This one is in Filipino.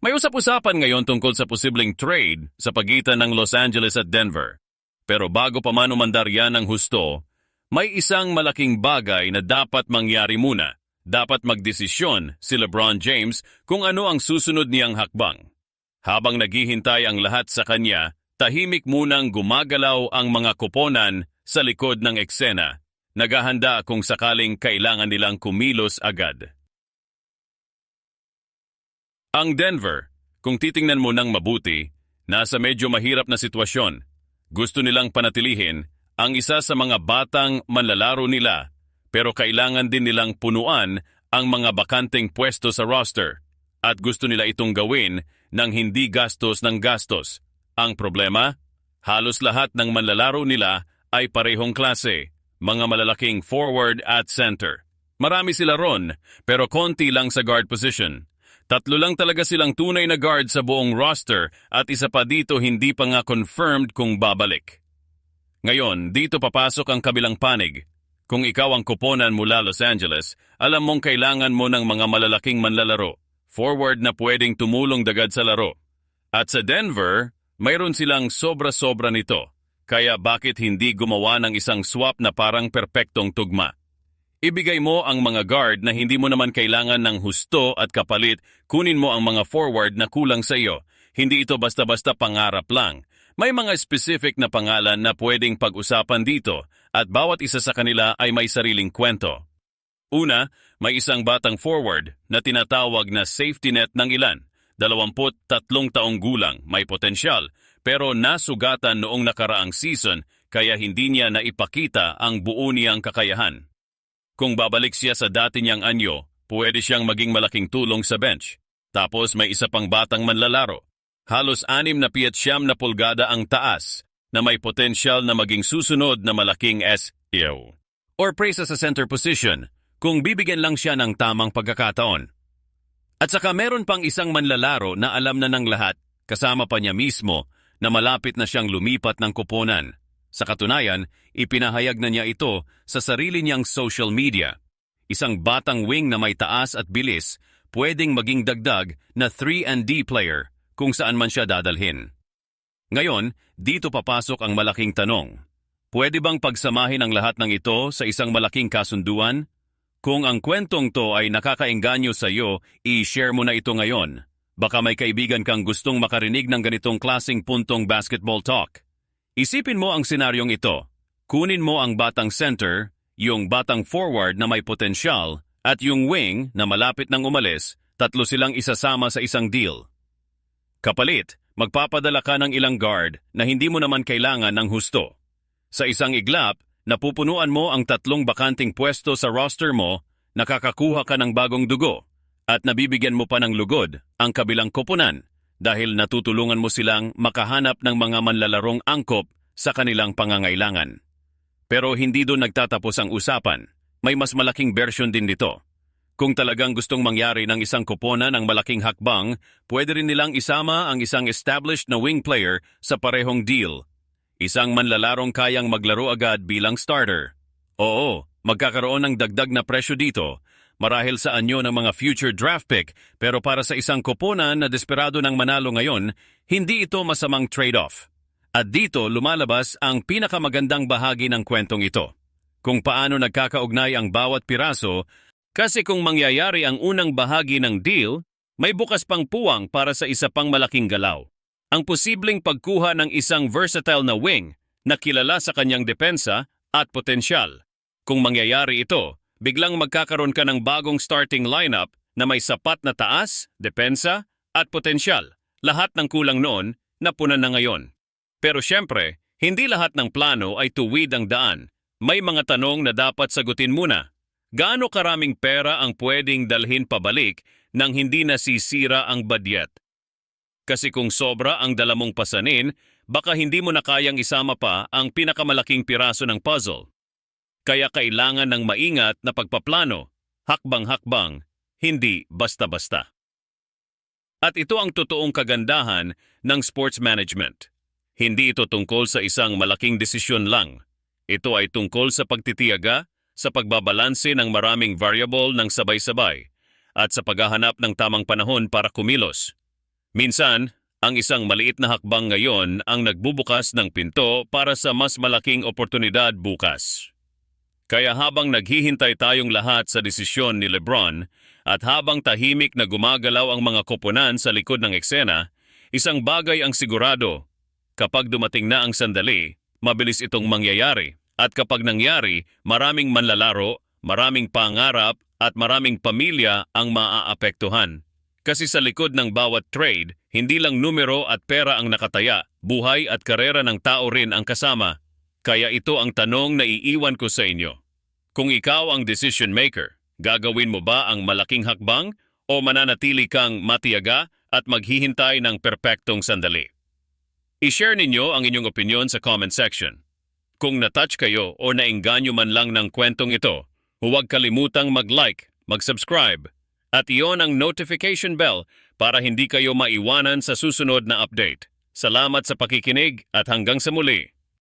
May usap-usapan ngayon tungkol sa posibleng trade sa pagitan ng Los Angeles at Denver. Pero bago pa man umandar yan ng husto, may isang malaking bagay na dapat mangyari muna. Dapat magdesisyon si LeBron James kung ano ang susunod niyang hakbang. Habang naghihintay ang lahat sa kanya, tahimik munang gumagalaw ang mga koponan sa likod ng eksena. Naghahanda kung sakaling kailangan nilang kumilos agad. Ang Denver, kung titingnan mo ng mabuti, nasa medyo mahirap na sitwasyon. Gusto nilang panatilihin ang isa sa mga batang manlalaro nila, pero kailangan din nilang punuan ang mga bakanteng pwesto sa roster at gusto nila itong gawin ng hindi gastos ng gastos. Ang problema, halos lahat ng manlalaro nila ay parehong klase, mga malalaking forward at center. Marami sila ron, pero konti lang sa guard position. 3 lang talaga silang tunay na guard sa buong roster at isa pa dito hindi pa nga confirmed kung babalik. Ngayon, dito papasok ang kabilang panig. Kung ikaw ang koponan mula Los Angeles, alam mong kailangan mo ng mga malalaking manlalaro, forward na pwedeng tumulong dagad sa laro. At sa Denver, mayroon silang sobra-sobra nito, kaya bakit hindi gumawa ng isang swap na parang perpektong tugma? Ibigay mo ang mga guard na hindi mo naman kailangan ng husto at kapalit, kunin mo ang mga forward na kulang sa iyo. Hindi ito basta-basta pangarap lang. May mga specific na pangalan na pwedeng pag-usapan dito at bawat isa sa kanila ay may sariling kwento. Una, may isang batang forward na tinatawag na safety net ng ilan. 23 taong gulang, may potensyal, pero nasugatan noong nakaraang season kaya hindi niya naipakita ang buo niyang kakayahan. Kung babalik siya sa dati niyang anyo, pwede siyang maging malaking tulong sa bench. Tapos may isa pang batang manlalaro. Halos 6 na 7 na pulgada ang taas na may potensyal na maging susunod na malaking SEO. Or presa sa center position kung bibigyan lang siya ng tamang pagkakataon. At saka meron pang isang manlalaro na alam na ng lahat, kasama pa niya mismo, na malapit na siyang lumipat ng koponan. Sa katunayan, ipinahayag na niya ito sa sarili niyang social media. Isang batang wing na may taas at bilis, pwedeng maging dagdag na 3-and-D player kung saan man siya dadalhin. Ngayon, dito papasok ang malaking tanong. Pwede bang pagsamahin ang lahat ng ito sa isang malaking kasunduan? Kung ang kwentong to ay nakakaengganyo sa iyo, i-share mo na ito ngayon. Baka may kaibigan kang gustong makarinig ng ganitong klaseng puntong basketball talk. Isipin mo ang senaryong ito. Kunin mo ang batang center, yung batang forward na may potensyal, at yung wing na malapit nang umalis, 3 silang isasama sa isang deal. Kapalit, magpapadala ka ng ilang guard na hindi mo naman kailangan ng husto. Sa isang iglap, napupunuan mo ang 3 bakanting pwesto sa roster mo, nakakakuha ka ng bagong dugo, at nabibigyan mo pa ng lugod ang kabilang koponan dahil natutulungan mo silang makahanap ng mga manlalarong angkop sa kanilang pangangailangan. Pero hindi doon nagtatapos ang usapan. May mas malaking version din dito. Kung talagang gustong mangyari ng isang koponan ang malaking hakbang, pwede rin nilang isama ang isang established na wing player sa parehong deal. Isang manlalarong kayang maglaro agad bilang starter. Oo, magkakaroon ng dagdag na presyo dito, marahil sa anyo ng mga future draft pick, pero para sa isang koponan na desperado ng manalo ngayon, hindi ito masamang trade-off. At dito lumalabas ang pinakamagandang bahagi ng kwentong ito. Kung paano nagkakaugnay ang bawat piraso, kasi kung mangyayari ang unang bahagi ng deal, may bukas pang puwang para sa isa pang malaking galaw. Ang posibleng pagkuha ng isang versatile na wing na kilala sa kanyang depensa at potensyal. Kung mangyayari ito, biglang magkakaroon ka ng bagong starting lineup na may sapat na taas, depensa, at potensyal. Lahat ng kulang noon, napunan na ngayon. Pero syempre, hindi lahat ng plano ay tuwid ang daan. May mga tanong na dapat sagutin muna. Gaano karaming pera ang pwedeng dalhin pabalik nang hindi nasisira ang budget? Kasi kung sobra ang dala mong pasanin, baka hindi mo na kayang isama pa ang pinakamalaking piraso ng puzzle. Kaya kailangan ng maingat na pagpaplano, hakbang-hakbang, hindi basta-basta. At ito ang totoong kagandahan ng sports management. Hindi ito tungkol sa isang malaking desisyon lang. Ito ay tungkol sa pagtitiyaga, sa pagbabalanse ng maraming variable ng sabay-sabay, at sa paghahanap ng tamang panahon para kumilos. Minsan, ang isang maliit na hakbang ngayon ang nagbubukas ng pinto para sa mas malaking oportunidad bukas. Kaya habang naghihintay tayong lahat sa desisyon ni Lebron at habang tahimik na gumagalaw ang mga koponan sa likod ng eksena, isang bagay ang sigurado. Kapag dumating na ang sandali, mabilis itong mangyayari. At kapag nangyari, maraming manlalaro, maraming pangarap at maraming pamilya ang maaapektuhan. Kasi sa likod ng bawat trade, hindi lang numero at pera ang nakataya, buhay at karera ng tao rin ang kasama. Kaya ito ang tanong na iiwan ko sa inyo. Kung ikaw ang decision maker, gagawin mo ba ang malaking hakbang o mananatili kang matiyaga at maghihintay ng perpektong sandali? I-share ninyo ang inyong opinion sa comment section. Kung natouch kayo o naengganyo man lang ng kwentong ito, huwag kalimutang mag-like, mag-subscribe, at iyon ang notification bell para hindi kayo maiwanan sa susunod na update. Salamat sa pakikinig at hanggang sa muli.